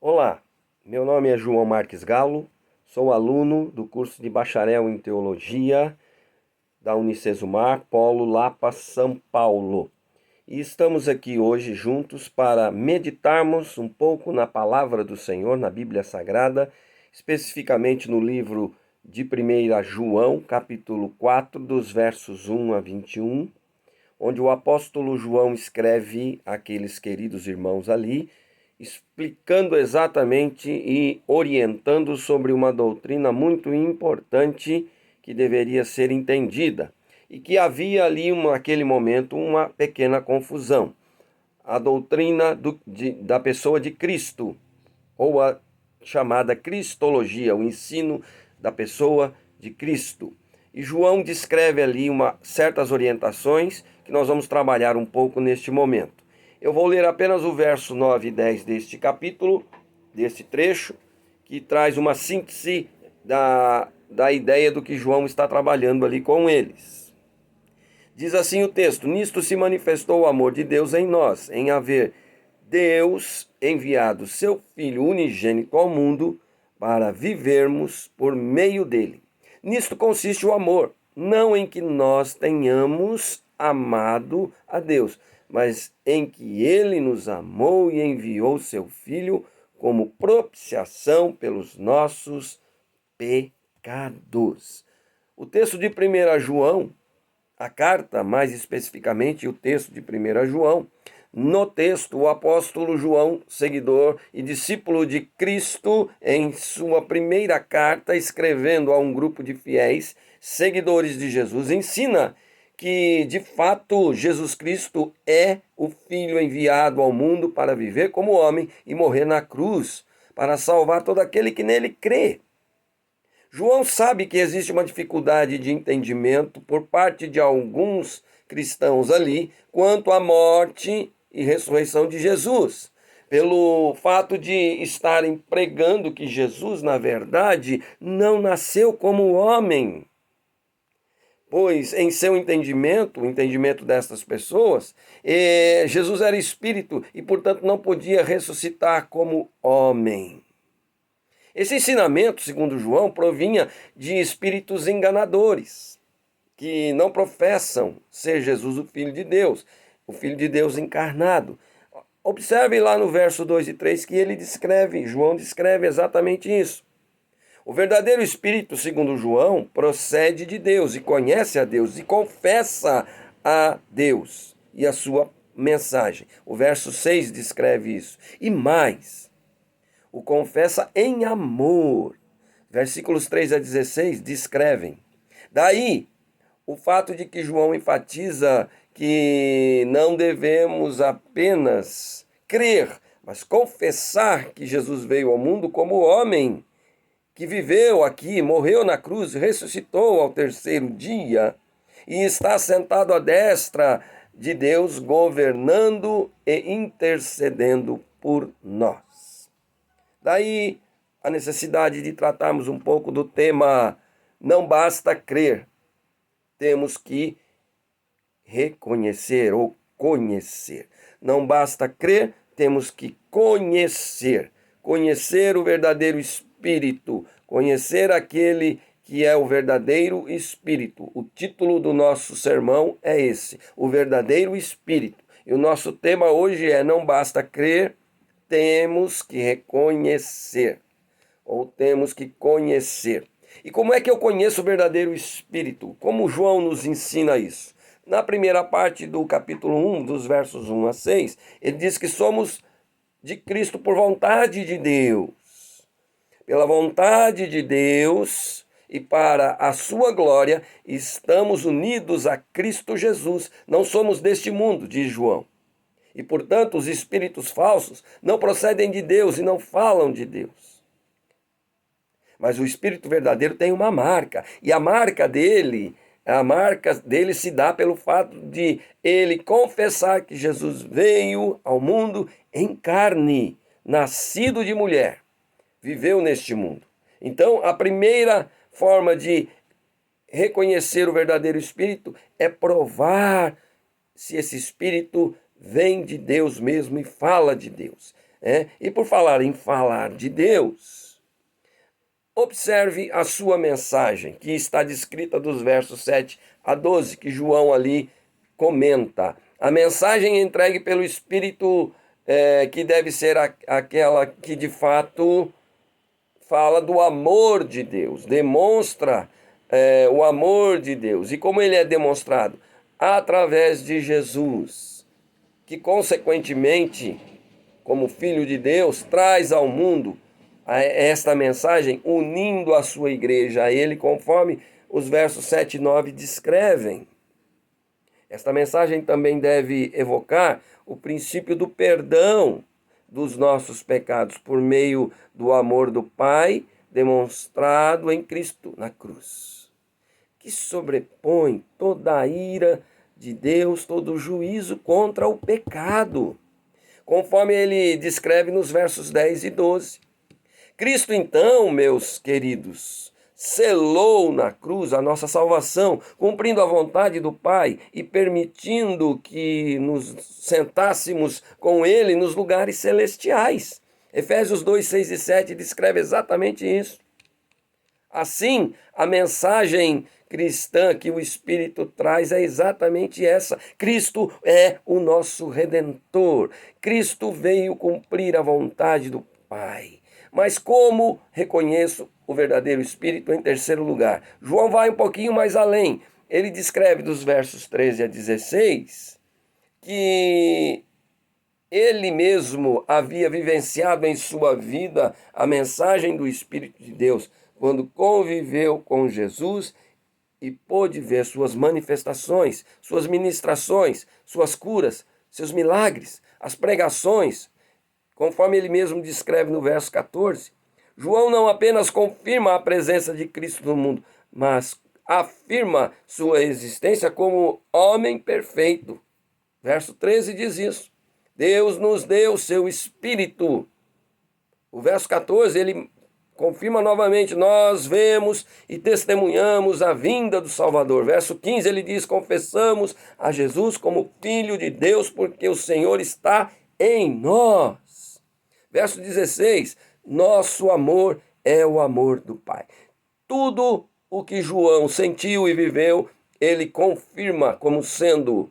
Olá, meu nome é João Marques Galo, sou aluno do curso de Bacharel em Teologia da Unicesumar, Polo Lapa, São Paulo. E estamos aqui hoje juntos para meditarmos um pouco na Palavra do Senhor, na Bíblia Sagrada, especificamente no livro de 1 João, capítulo 4, dos versos 1 a 21, onde o apóstolo João escreve àqueles queridos irmãos ali, explicando exatamente e orientando sobre uma doutrina muito importante que deveria ser entendida e que havia ali, naquele momento, uma pequena confusão. A doutrina da pessoa de Cristo, ou a chamada Cristologia, o ensino da pessoa de Cristo. E João descreve ali certas orientações que nós vamos trabalhar um pouco neste momento. Eu vou ler apenas o verso 9 e 10 deste capítulo, deste trecho, que traz uma síntese da ideia do que João está trabalhando ali com eles. Diz assim o texto: nisto se manifestou o amor de Deus em nós, em haver Deus enviado seu Filho unigênito ao mundo para vivermos por meio dele. Nisto consiste o amor, não em que nós tenhamos amado a Deus, mas em que ele nos amou e enviou seu Filho como propiciação pelos nossos pecados. O texto de 1 João, a carta, mais especificamente o texto de 1 João, no texto, o apóstolo João, seguidor e discípulo de Cristo, em sua primeira carta, escrevendo a um grupo de fiéis, seguidores de Jesus, ensina que, de fato, Jesus Cristo é o Filho enviado ao mundo para viver como homem e morrer na cruz, para salvar todo aquele que nele crê. João sabe que existe uma dificuldade de entendimento por parte de alguns cristãos ali quanto à morte e ressurreição de Jesus, pelo fato de estarem pregando que Jesus, na verdade, não nasceu como homem. Pois, em seu entendimento, o entendimento destas pessoas, Jesus era espírito e, portanto, não podia ressuscitar como homem. Esse ensinamento, segundo João, provinha de espíritos enganadores, que não professam ser Jesus o Filho de Deus encarnado. Observe lá no verso 2 e 3 que João descreve exatamente isso. O verdadeiro espírito, segundo João, procede de Deus e conhece a Deus e confessa a Deus e a sua mensagem. O verso 6 descreve isso. E mais, o confessa em amor. Versículos 3 a 16 descrevem. Daí, o fato de que João enfatiza que não devemos apenas crer, mas confessar que Jesus veio ao mundo como homem, que viveu aqui, morreu na cruz, ressuscitou ao terceiro dia e está sentado à destra de Deus, governando e intercedendo por nós. Daí a necessidade de tratarmos um pouco do tema não basta crer, temos que reconhecer ou conhecer. Não basta crer, temos que conhecer. Conhecer o verdadeiro Espírito, conhecer aquele que é o verdadeiro Espírito. O título do nosso sermão é esse, o verdadeiro Espírito. E o nosso tema hoje é: não basta crer, temos que reconhecer, ou temos que conhecer. E como é que eu conheço o verdadeiro Espírito? Como João nos ensina isso? Na primeira parte do capítulo 1, dos versos 1 a 6, ele diz que somos de Cristo por vontade de Deus. Pela vontade de Deus e para a sua glória, estamos unidos a Cristo Jesus. Não somos deste mundo, diz João. E, portanto, os espíritos falsos não procedem de Deus e não falam de Deus. Mas o Espírito verdadeiro tem uma marca. E a marca dele se dá pelo fato de ele confessar que Jesus veio ao mundo em carne, nascido de mulher, viveu neste mundo. Então, a primeira forma de reconhecer o verdadeiro Espírito é provar se esse Espírito vem de Deus mesmo e fala de Deus. E por falar em falar de Deus, observe a sua mensagem, que está descrita dos versos 7 a 12, que João ali comenta. A mensagem entregue pelo Espírito, que deve ser aquela que de fato fala do amor de Deus, demonstra o amor de Deus. E como ele é demonstrado? Através de Jesus, que consequentemente, como Filho de Deus, traz ao mundo esta mensagem, unindo a sua igreja a ele, conforme os versos 7 e 9 descrevem. Esta mensagem também deve evocar o princípio do perdão dos nossos pecados por meio do amor do Pai demonstrado em Cristo na cruz, que sobrepõe toda a ira de Deus, todo o juízo contra o pecado, conforme ele descreve nos versos 10 e 12. Cristo, então, meus queridos, selou na cruz a nossa salvação, cumprindo a vontade do Pai e permitindo que nos sentássemos com Ele nos lugares celestiais. Efésios 2, 6 e 7 descreve exatamente isso. Assim, a mensagem cristã que o Espírito traz é exatamente essa. Cristo é o nosso Redentor. Cristo veio cumprir a vontade do Pai. Mas como reconheço o verdadeiro Espírito? Em terceiro lugar, João vai um pouquinho mais além. Ele descreve dos versos 13 a 16 que ele mesmo havia vivenciado em sua vida a mensagem do Espírito de Deus quando conviveu com Jesus e pôde ver suas manifestações, suas ministrações, suas curas, seus milagres, as pregações. Conforme ele mesmo descreve no verso 14, João não apenas confirma a presença de Cristo no mundo, mas afirma sua existência como homem perfeito. Verso 13 diz isso. Deus nos deu seu Espírito. O verso 14, ele confirma novamente, nós vemos e testemunhamos a vinda do Salvador. Verso 15, ele diz, confessamos a Jesus como Filho de Deus, porque o Senhor está em nós. Verso 16, nosso amor é o amor do Pai. Tudo o que João sentiu e viveu, ele confirma como sendo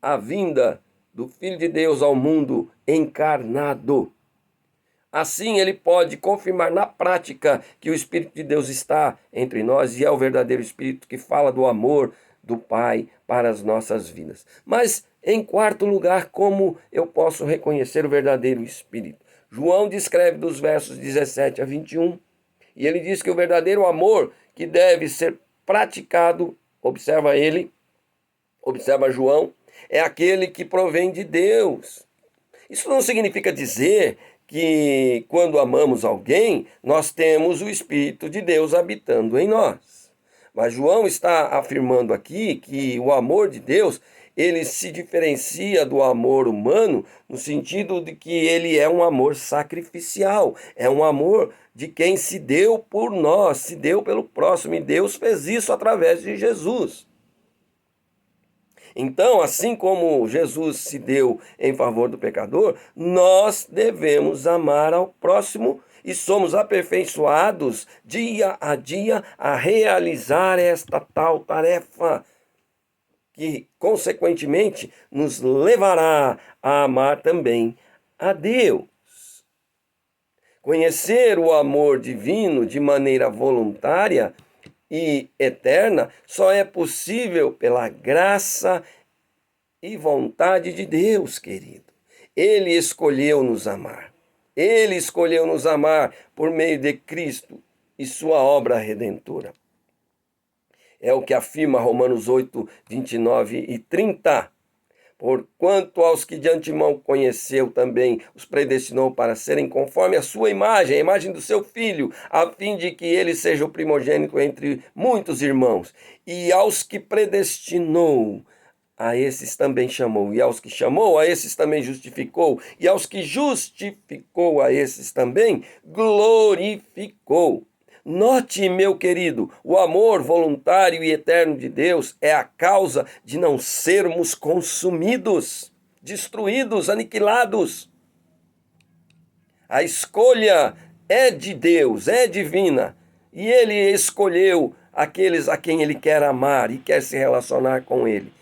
a vinda do Filho de Deus ao mundo encarnado. Assim, ele pode confirmar na prática que o Espírito de Deus está entre nós e é o verdadeiro Espírito que fala do amor do Pai para as nossas vidas. Mas, em quarto lugar, como eu posso reconhecer o verdadeiro Espírito? João descreve dos versos 17 a 21, e ele diz que o verdadeiro amor que deve ser praticado, observa João, é aquele que provém de Deus. Isso não significa dizer que quando amamos alguém, nós temos o Espírito de Deus habitando em nós. Mas João está afirmando aqui que o amor de Deus, ele se diferencia do amor humano no sentido de que ele é um amor sacrificial, é um amor de quem se deu por nós, se deu pelo próximo, e Deus fez isso através de Jesus. Então, assim como Jesus se deu em favor do pecador, nós devemos amar ao próximo e somos aperfeiçoados dia a dia a realizar esta tal tarefa, que, consequentemente, nos levará a amar também a Deus. Conhecer o amor divino de maneira voluntária e eterna só é possível pela graça e vontade de Deus, querido. Ele escolheu nos amar. Ele escolheu nos amar por meio de Cristo e sua obra redentora. É o que afirma Romanos 8, 29 e 30. Porquanto aos que de antemão conheceu também os predestinou para serem conforme a sua imagem, a imagem do seu filho, a fim de que ele seja o primogênito entre muitos irmãos. E aos que predestinou, a esses também chamou. E aos que chamou, a esses também justificou. E aos que justificou, a esses também glorificou. Note, meu querido, o amor voluntário e eterno de Deus é a causa de não sermos consumidos, destruídos, aniquilados. A escolha é de Deus, é divina. E ele escolheu aqueles a quem ele quer amar e quer se relacionar com ele.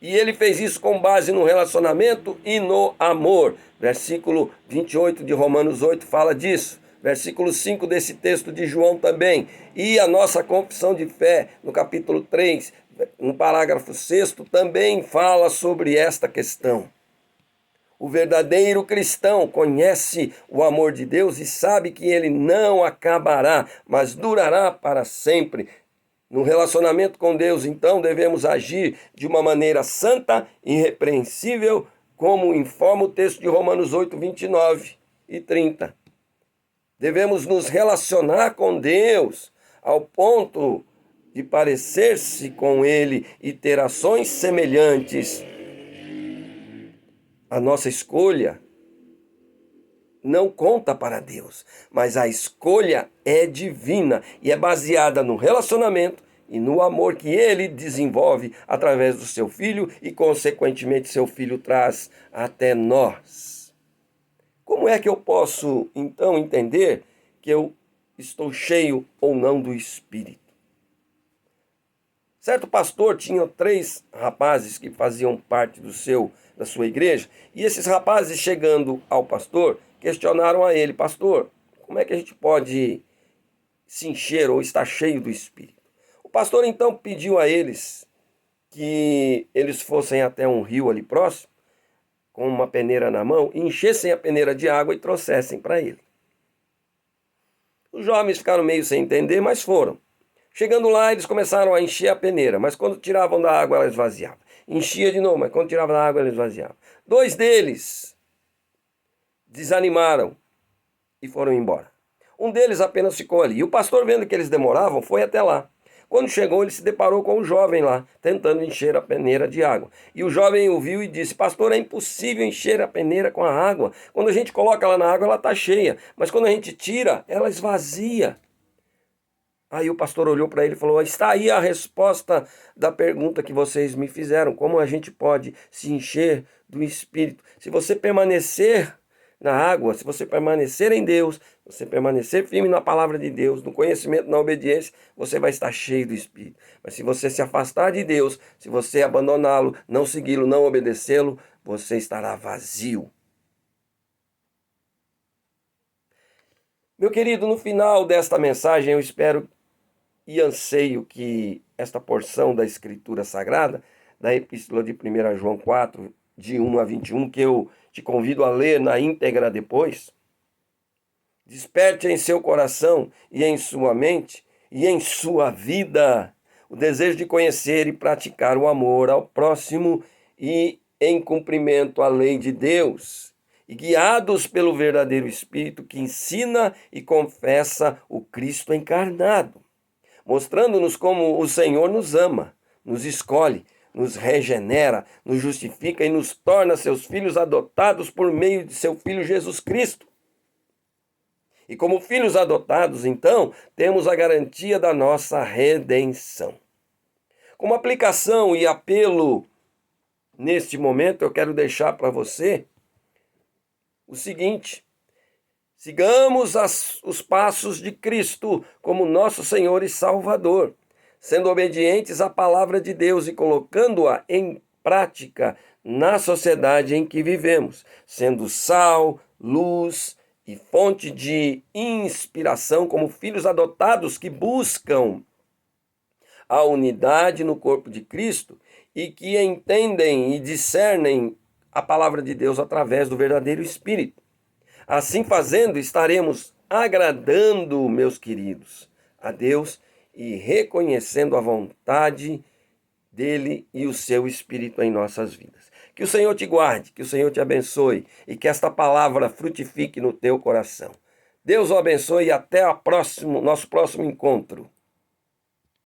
E ele fez isso com base no relacionamento e no amor. Versículo 28 de Romanos 8 fala disso. Versículo 5 desse texto de João também. E a nossa confissão de fé, no capítulo 3, no parágrafo 6º, também fala sobre esta questão. O verdadeiro cristão conhece o amor de Deus e sabe que ele não acabará, mas durará para sempre. No relacionamento com Deus, então, devemos agir de uma maneira santa e irrepreensível, como informa o texto de Romanos 8, 29 e 30. Devemos nos relacionar com Deus ao ponto de parecer-se com Ele e ter ações semelhantes. A nossa escolha não conta para Deus, mas a escolha é divina e é baseada no relacionamento e no amor que ele desenvolve através do seu filho e, consequentemente, seu filho traz até nós. Como é que eu posso, então, entender que eu estou cheio ou não do Espírito? Certo pastor tinha 3 rapazes que faziam parte da sua igreja, e esses rapazes, chegando ao pastor, questionaram a ele: pastor, como é que a gente pode se encher ou estar cheio do Espírito? O pastor então pediu a eles que eles fossem até um rio ali próximo, com uma peneira na mão, e enchessem a peneira de água e trouxessem para ele. Os jovens ficaram meio sem entender, mas foram. Chegando lá, eles começaram a encher a peneira, mas quando tiravam da água, ela esvaziava. Enchia de novo, mas quando tirava da água, ela esvaziava. 2 deles desanimaram e foram embora. Um deles apenas ficou ali. E o pastor, vendo que eles demoravam, foi até lá. Quando chegou, ele se deparou com o jovem lá, tentando encher a peneira de água. E o jovem o viu e disse: pastor, é impossível encher a peneira com a água. Quando a gente coloca ela na água, ela está cheia. Mas quando a gente tira, ela esvazia. Aí o pastor olhou para ele e falou: está aí a resposta da pergunta que vocês me fizeram. Como a gente pode se encher do Espírito? Se você permanecer na água, se você permanecer em Deus, você permanecer firme na palavra de Deus, no conhecimento, na obediência, você vai estar cheio do Espírito. Mas se você se afastar de Deus, se você abandoná-lo, não segui-lo, não obedecê-lo, você estará vazio. Meu querido, no final desta mensagem, eu espero e anseio que esta porção da Escritura Sagrada, da Epístola de 1 João 4, de 1 a 21, que eu te convido a ler na íntegra depois, desperte em seu coração e em sua mente e em sua vida o desejo de conhecer e praticar o amor ao próximo e em cumprimento à lei de Deus, e guiados pelo verdadeiro Espírito que ensina e confessa o Cristo encarnado, mostrando-nos como o Senhor nos ama, nos escolhe, nos regenera, nos justifica e nos torna seus filhos adotados por meio de seu Filho Jesus Cristo. E como filhos adotados, então, temos a garantia da nossa redenção. Como aplicação e apelo, neste momento, eu quero deixar para você o seguinte: sigamos os passos de Cristo como nosso Senhor e Salvador, sendo obedientes à palavra de Deus e colocando-a em prática na sociedade em que vivemos, sendo sal, luz e fonte de inspiração como filhos adotados que buscam a unidade no corpo de Cristo e que entendem e discernem a palavra de Deus através do verdadeiro Espírito. Assim fazendo, estaremos agradando, meus queridos, a Deus e reconhecendo a vontade dele e o seu Espírito em nossas vidas. Que o Senhor te guarde, que o Senhor te abençoe e que esta palavra frutifique no teu coração. Deus o abençoe e até nosso próximo encontro.